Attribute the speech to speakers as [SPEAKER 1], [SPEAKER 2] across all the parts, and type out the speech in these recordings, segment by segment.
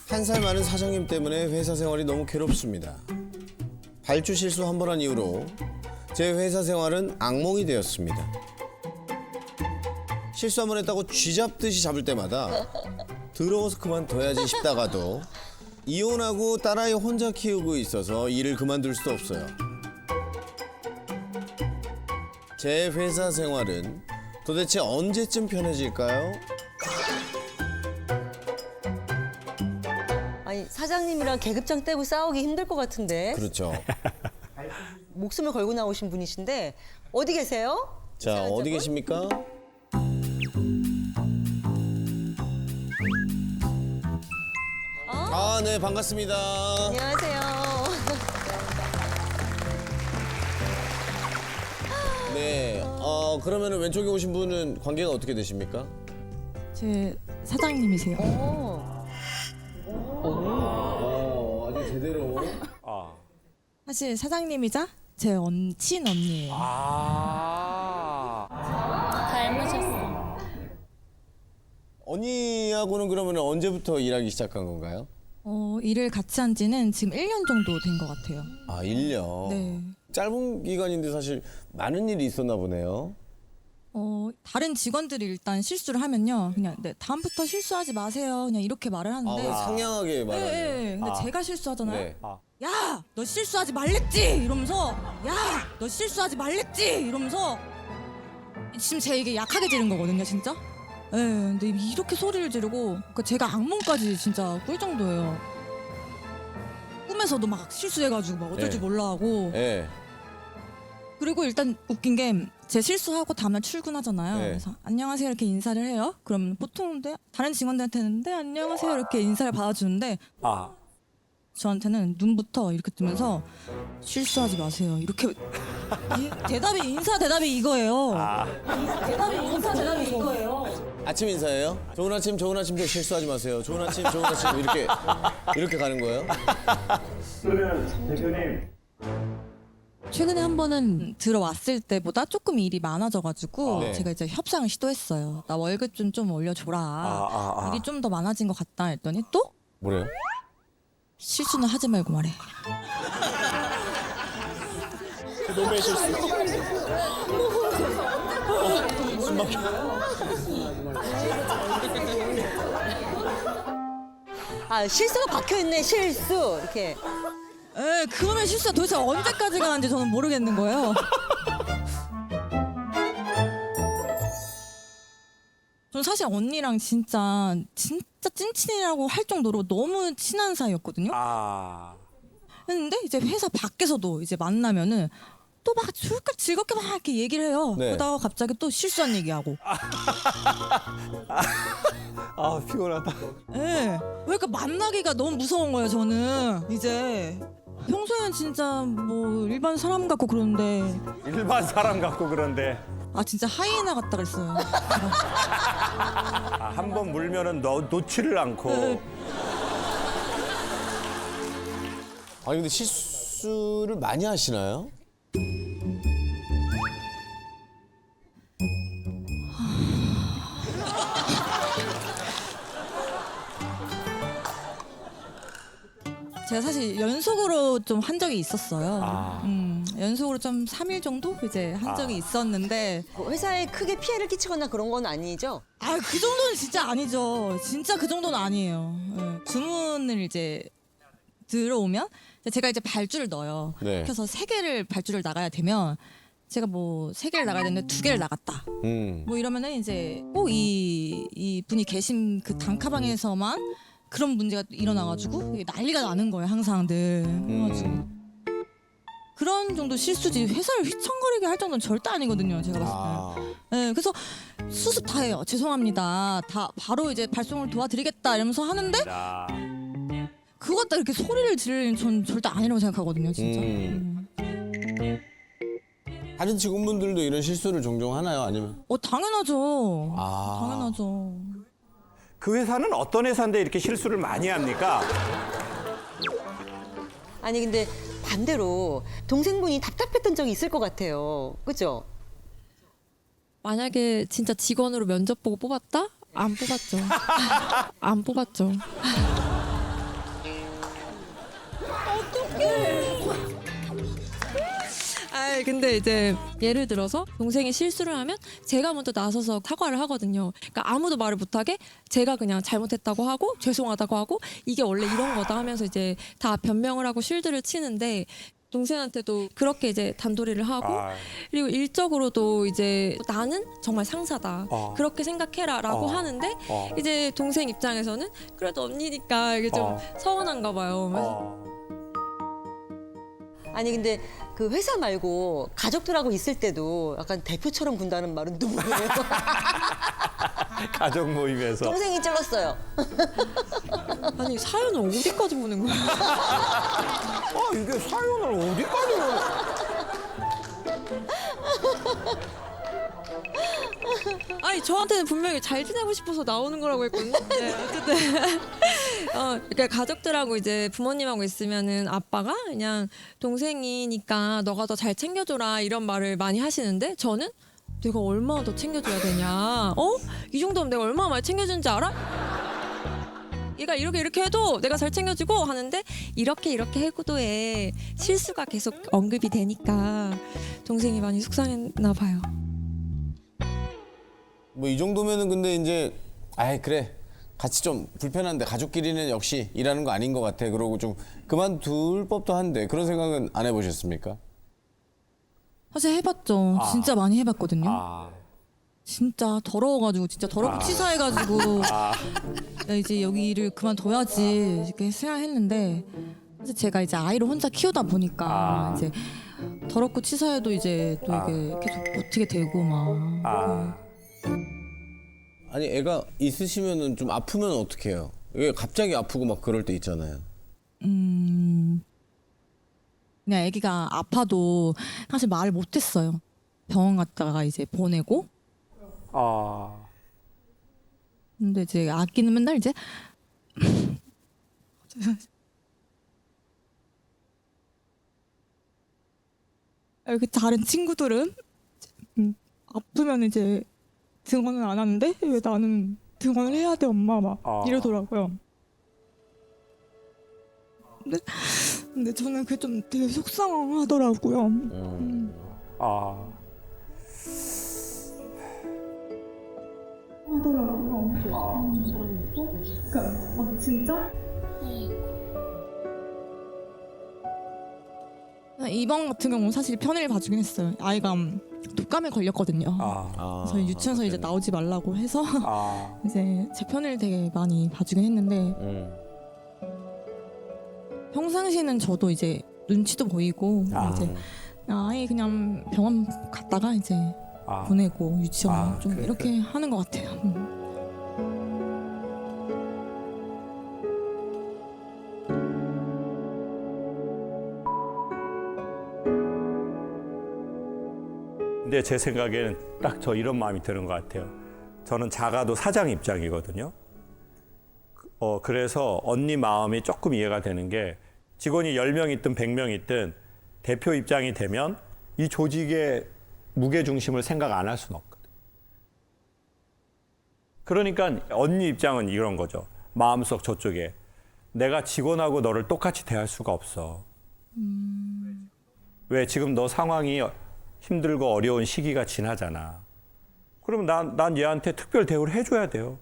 [SPEAKER 1] 한 살 많은 사장님 때문에 회사 생활이 너무 괴롭습니다. 발주 실수 한 번 한 이후로 제 회사 생활은 악몽이 되었습니다. 실수 한 번 했다고 쥐잡듯이 잡을 때마다 더러워서 그만둬야지 싶다가도 이혼하고 딸아이 혼자 키우고 있어서 일을 그만둘 수도 없어요. 제 회사 생활은 도대체 언제쯤 편해질까요?
[SPEAKER 2] 아니 사장님이랑 계급장 떼고 싸우기 힘들 것 같은데
[SPEAKER 1] 그렇죠.
[SPEAKER 2] 목숨을 걸고 나오신 분이신데 어디 계세요?
[SPEAKER 1] 자,
[SPEAKER 2] 이상한
[SPEAKER 1] 어디
[SPEAKER 2] 적은?
[SPEAKER 1] 계십니까? 아, 네, 반갑습니다.
[SPEAKER 2] 안녕하세요.
[SPEAKER 1] 네, 그러면 왼쪽에 오신 분은 관계가 어떻게 되십니까?
[SPEAKER 3] 제 사장님이세요.
[SPEAKER 1] 아주 제대로.
[SPEAKER 3] 사실 사장님이자 제 친언니예요.
[SPEAKER 4] 닮으셨어.
[SPEAKER 1] 언니하고는 그러면 언제부터 일하기 시작한 건가요?
[SPEAKER 3] 일을 같이 한 지는 지금 1년 정도 된 것 같아요.
[SPEAKER 1] 아, 1년.
[SPEAKER 3] 네.
[SPEAKER 1] 짧은 기간인데 사실 많은 일이 있었나 보네요.
[SPEAKER 3] 다른 직원들이 일단 실수를 하면요. 그냥 네, 다음부터 실수하지 마세요. 그냥 이렇게 말을 하는데.
[SPEAKER 1] 상냥하게 말하네요.
[SPEAKER 3] 네, 근데 제가 실수하잖아요.
[SPEAKER 1] 네.
[SPEAKER 3] 야, 너 실수하지 말랬지? 이러면서 야, 너 실수하지 말랬지? 이러면서 지금 제 이게 약하게 지른 거거든요, 진짜. 네, 근데 이렇게 소리를 지르고 그러니까 제가 악몽까지 진짜 꿀 정도예요. 꿈에서도 막 실수해가지고 막 어쩔 줄
[SPEAKER 1] 네.
[SPEAKER 3] 몰라 하고.
[SPEAKER 1] 네.
[SPEAKER 3] 그리고 일단 웃긴 게 제 실수하고 다음날 출근하잖아요.
[SPEAKER 1] 네.
[SPEAKER 3] 그래서 안녕하세요 이렇게 인사를 해요. 그럼 보통 다른 직원들한테는 네 안녕하세요 이렇게 인사를 받아주는데 저한테는 눈부터 이렇게 뜨면서 실수하지 마세요 이렇게 대답이 이거예요. 대답이 이거예요.
[SPEAKER 1] 아침 인사예요? 좋은 아침, 실수하지 마세요. 좋은 아침, 이렇게 가는 거예요?
[SPEAKER 5] 그러면 대표님
[SPEAKER 3] 최근에 한 번은 들어왔을 때보다 조금 일이 많아져가지고
[SPEAKER 1] 네.
[SPEAKER 3] 제가 이제 협상을 시도했어요. 나 월급 좀 올려줘라. 일이 좀 더 많아진 것 같다 했더니 또
[SPEAKER 1] 뭐래요?
[SPEAKER 3] 실수는 하지 말고 말해.
[SPEAKER 5] 몸의 실수.
[SPEAKER 2] 아 실수가 박혀있네 실수 이렇게.
[SPEAKER 3] 그거는 실수가 도대체 언제까지 가는지 저는 모르겠는 거예요. 전 사실 언니랑 진짜 찐친이라고 할 정도로 너무 친한 사이였거든요. 했는데 이제 회사 밖에서도 이제 만나면은 또 막 즐겁게 막 이렇게 얘기를 해요.
[SPEAKER 1] 네.
[SPEAKER 3] 그러다가 갑자기 또 실수한 얘기하고.
[SPEAKER 5] 피곤하다.
[SPEAKER 3] 예. 그러니까 만나기가 너무 무서운 거예요, 저는. 이제. 평소에는 진짜 뭐 일반 사람 같고 그러는데
[SPEAKER 5] 일반 사람 같고 그런데
[SPEAKER 3] 진짜 하이에나 같다 그랬어요.
[SPEAKER 5] 한 번 물면은 놓지를 않고.
[SPEAKER 1] 아니 근데 실수를 많이 하시나요?
[SPEAKER 3] 제가 사실 연속으로 좀 한 적이 있었어요. 연속으로 좀 3일 정도 이제 한 적이 있었는데
[SPEAKER 2] 회사에 크게 피해를 끼치거나 그런 건 아니죠?
[SPEAKER 3] 그 정도는 진짜 아니죠. 진짜 그 정도는 아니에요. 주문을 이제 들어오면 제가 이제 발주를 넣어요.
[SPEAKER 1] 네.
[SPEAKER 3] 그래서 3개를 발주를 나가야 되면 제가 뭐 3개를 나가야 되는데 2개를 나갔다. 뭐 이러면은 이제 꼭 이 분이 계신 그 단카방에서만 그런 문제가 일어나가지고 이게 난리가 나는 거예요, 항상들. 그래가지고 그런 정도 실수지 회사를 휘청거리게 할 정도는 절대 아니거든요, 제가 봤을 때. 네, 그래서 수습 다 해요. 죄송합니다. 다 바로 이제 발송을 도와드리겠다 이러면서 하는데 그거 갖다 이렇게 소리를 지르는 전 절대 아니라고 생각하거든요, 진짜.
[SPEAKER 1] 다른 직원분들도 이런 실수를 종종 하나요? 아니면?
[SPEAKER 3] 당연하죠.
[SPEAKER 1] 아.
[SPEAKER 3] 당연하죠.
[SPEAKER 5] 그 회사는 어떤 회사인데 이렇게 실수를 많이 합니까?
[SPEAKER 2] 아니 근데 반대로 동생분이 답답했던 적이 있을 것 같아요. 그죠?
[SPEAKER 4] 만약에 진짜 직원으로 면접 보고 뽑았다? 안 뽑았죠. 안 뽑았죠.
[SPEAKER 6] 네, 근데 이제 예를 들어서 동생이 실수를 하면 제가 먼저 나서서 사과를 하거든요. 그러니까 아무도 말을 못하게 제가 그냥 잘못했다고 하고 죄송하다고 하고 이게 원래 이런 거다 하면서 이제 다 변명을 하고 쉴드를 치는데 동생한테도 그렇게 이제 단도리를 하고 그리고 일적으로도 이제 나는 정말 상사다 그렇게 생각해라라고 하는데 이제 동생 입장에서는 그래도 언니니까 이게 좀 서운한가 봐요.
[SPEAKER 2] 아니 근데 그 회사 말고 가족들하고 있을 때도 약간 대표처럼 군다는 말은 누구예요?
[SPEAKER 5] 가족 모임에서.
[SPEAKER 2] 동생이 찔렀어요.
[SPEAKER 6] 아니 사연을 어디까지 보는 거야?
[SPEAKER 5] 이게 사연을 어디까지 보는
[SPEAKER 6] 아니 저한테는 분명히 잘 지내고 싶어서 나오는 거라고 했거든요. 네, 어쨌든 그러니까 가족들하고 이제 부모님하고 있으면은 아빠가 그냥 동생이니까 너가 더 잘 챙겨줘라 이런 말을 많이 하시는데 저는 내가 얼마나 더 챙겨줘야 되냐? 이 정도면 내가 얼마나 많이 챙겨주는지 알아? 얘가 이렇게 해도 내가 잘 챙겨주고 하는데 이렇게 해도 해 실수가 계속 언급이 되니까 동생이 많이 속상했나 봐요.
[SPEAKER 1] 뭐 이 정도면은 근데 이제 아이 그래 같이 좀 불편한데 가족끼리는 역시 일하는 거 아닌 것 같아. 그러고 좀 그만둘 법도 한데 그런 생각은 안 해보셨습니까?
[SPEAKER 3] 사실 해봤죠. 진짜 많이 해봤거든요. 진짜 더러워가지고 진짜 더럽고 치사해가지고 야, 이제 여기를 그만둬야지 이렇게 생각했는데 사실 제가 이제 아이를 혼자 키우다 보니까 이제 더럽고 치사해도 이제 또 이게 계속 버티게 되고 막.
[SPEAKER 1] 아니 애가 있으시면은 좀 아프면 어떡해요? 이게 갑자기 아프고 막 그럴 때 있잖아요.
[SPEAKER 3] 그냥 아기가 아파도 사실 말을 못했어요. 병원 갔다가 이제 보내고. 근데 이제 아기는 맨날 이제 그 다른 친구들은 아프면 이제 등원을 안 하는데 왜 나는 등원을 해야 돼 엄마 막 이러더라고요. 근데 저는 그게 좀 되게 속상하더라고요. 그러니까 진짜? 이번 같은 경우는 사실 편의를 봐주긴 했어요. 아이가 독감에 걸렸거든요. 그래서 유치원에서 이제 나오지 말라고 해서 이제 제 편을 되게 많이 봐주긴 했는데 평상시에는 저도 이제 눈치도 보이고 이제 아이 그냥 병원 갔다가 이제 보내고 유치원 좀 이렇게 하는 것 같아요.
[SPEAKER 5] 근데 제 생각에는 딱 저 이런 마음이 드는 것 같아요. 저는 작아도 사장 입장이거든요. 그래서 언니 마음이 조금 이해가 되는 게 직원이 10명 있든 100명 있든 대표 입장이 되면 이 조직의 무게중심을 생각 안 할 수는 없거든. 그러니까 언니 입장은 이런 거죠. 마음속 저쪽에 내가 직원하고 너를 똑같이 대할 수가 없어. 왜 지금 너 상황이 힘들고 어려운 시기가 지나잖아. 그러면 난 얘한테 특별 대우를 해줘야 돼요.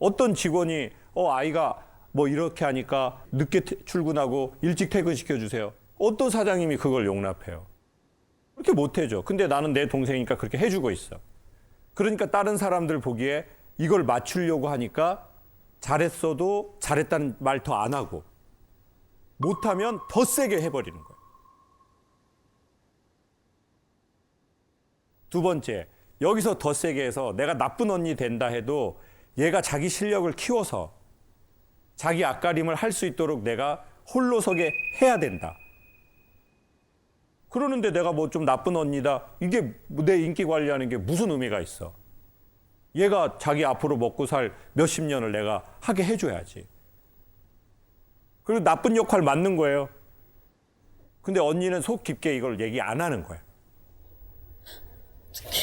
[SPEAKER 5] 어떤 직원이 아이가 뭐 이렇게 하니까 늦게 출근하고 일찍 퇴근시켜주세요. 어떤 사장님이 그걸 용납해요? 그렇게 못 해줘. 근데 나는 내 동생이니까 그렇게 해주고 있어. 그러니까 다른 사람들 보기에 이걸 맞추려고 하니까 잘했어도 잘했다는 말 더 안 하고 못하면 더 세게 해버리는 거예요. 두 번째, 여기서 더 세게 해서 내가 나쁜 언니 된다 해도 얘가 자기 실력을 키워서 자기 앞가림을 할 수 있도록 내가 홀로 서게 해야 된다. 그러는데 내가 뭐 좀 나쁜 언니다. 이게 내 인기 관리하는 게 무슨 의미가 있어. 얘가 자기 앞으로 먹고 살 몇십 년을 내가 하게 해줘야지. 그리고 나쁜 역할 맞는 거예요. 근데 언니는 속 깊게 이걸 얘기 안 하는 거야.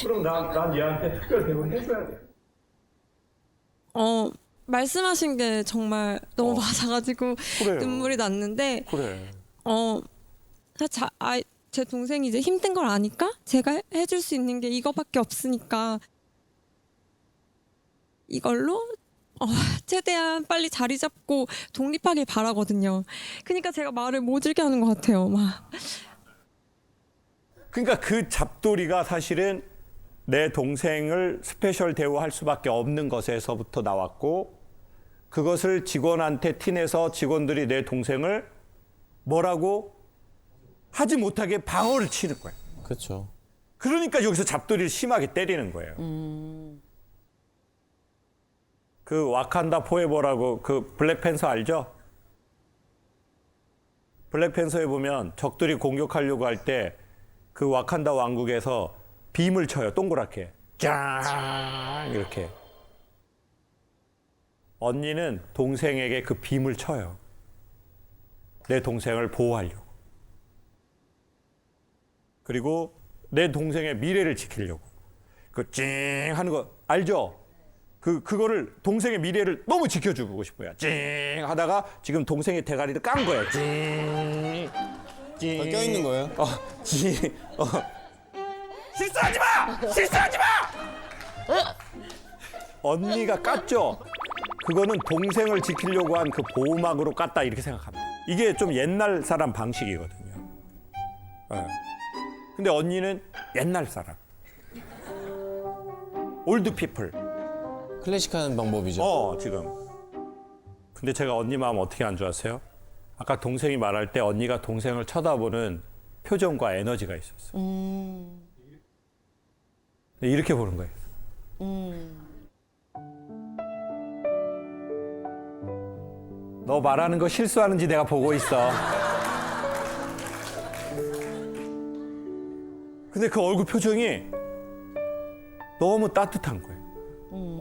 [SPEAKER 5] 그럼 난 얘한테 특별 대우를 해줘야 돼.
[SPEAKER 6] 말씀하신 게 정말 너무 맞아가지고
[SPEAKER 5] 그래요.
[SPEAKER 6] 눈물이 났는데
[SPEAKER 5] 그래.
[SPEAKER 6] 제 동생이 이제 힘든 걸 아니까 제가 해줄 수 있는 게 이거밖에 없으니까 이걸로 최대한 빨리 자리 잡고 독립하길 바라거든요. 그러니까 제가 말을 모질게 하는 것 같아요. 막.
[SPEAKER 5] 그러니까 그 잡돌이가 사실은 내 동생을 스페셜 대우할 수밖에 없는 것에서부터 나왔고 그것을 직원한테 티내서 직원들이 내 동생을 뭐라고 하지 못하게 방어를 치는 거예요.
[SPEAKER 1] 그렇죠.
[SPEAKER 5] 그러니까 여기서 잡돌이를 심하게 때리는 거예요. 그 와칸다 포에버라고 그 블랙팬서 알죠? 블랙팬서에 보면 적들이 공격하려고 할 때 그 와칸다 왕국에서 빔을 쳐요. 동그랗게. 짠 이렇게. 언니는 동생에게 그 빔을 쳐요. 내 동생을 보호하려고. 그리고 내 동생의 미래를 지키려고. 그 찡 하는 거 알죠? 그거를 동생의 미래를 너무 지켜주고 싶어요. 찡 하다가 지금 동생의 대가리를 깐 거예요. 찡. 찡.
[SPEAKER 1] 껴있는 거예요?
[SPEAKER 5] 찡. 실수하지 마! 실수하지 마! 언니가 깠죠? 그거는 동생을 지키려고 한 그 보호막으로 깠다 이렇게 생각합니다. 이게 좀 옛날 사람 방식이거든요. 네. 근데 언니는 옛날 사람. 올드 피플.
[SPEAKER 1] 클래식한 방법이죠.
[SPEAKER 5] 지금. 근데 제가 언니 마음 어떻게 안 좋았어요? 아까 동생이 말할 때 언니가 동생을 쳐다보는 표정과 에너지가 있었어요. 이렇게 보는 거예요. 너 말하는 거 실수하는지 내가 보고 있어. 근데 그 얼굴 표정이 너무 따뜻한 거예요.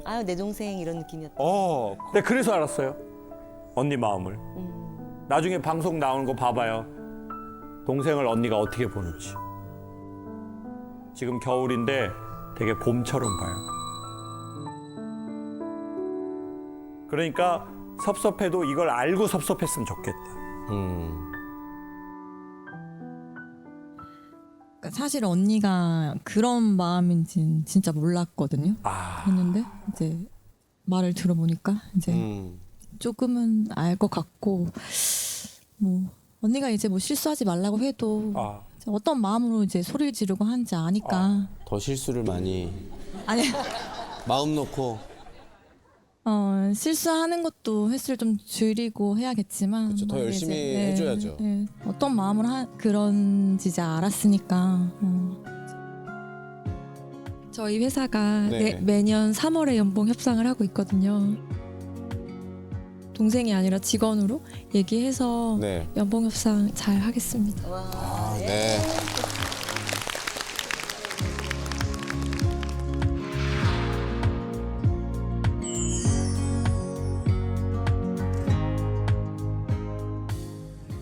[SPEAKER 2] 아유 내 동생 이런 느낌이었다.
[SPEAKER 5] 근데 그래서 알았어요. 언니 마음을. 나중에 방송 나오는 거 봐봐요. 동생을 언니가 어떻게 보는지. 지금 겨울인데 되게 봄처럼 봐요. 그러니까 섭섭해도 이걸 알고 섭섭했으면 좋겠다.
[SPEAKER 3] 사실 언니가 그런 마음인지 진짜 몰랐거든요. 그랬는데 이제 말을 들어보니까 이제 조금은 알 것 같고 뭐 언니가 이제 뭐 실수하지 말라고 해도 이제 어떤 마음으로 이제 소리를 지르고 하는지 아니까
[SPEAKER 1] 더 실수를 많이
[SPEAKER 3] 아니
[SPEAKER 1] 마음 놓고
[SPEAKER 3] 실수하는 것도 횟수를 좀 줄이고 해야겠지만
[SPEAKER 1] 그렇죠. 더
[SPEAKER 3] 뭐
[SPEAKER 1] 열심히
[SPEAKER 3] 이제,
[SPEAKER 1] 해줘야죠.
[SPEAKER 3] 어떤 마음으로 그런지 이제 알았으니까
[SPEAKER 6] 저희 회사가
[SPEAKER 1] 네.
[SPEAKER 6] 매년 3월에 연봉 협상을 하고 있거든요. 동생이 아니라 직원으로 얘기해서
[SPEAKER 1] 네.
[SPEAKER 6] 연봉 협상 잘 하겠습니다.
[SPEAKER 1] 네.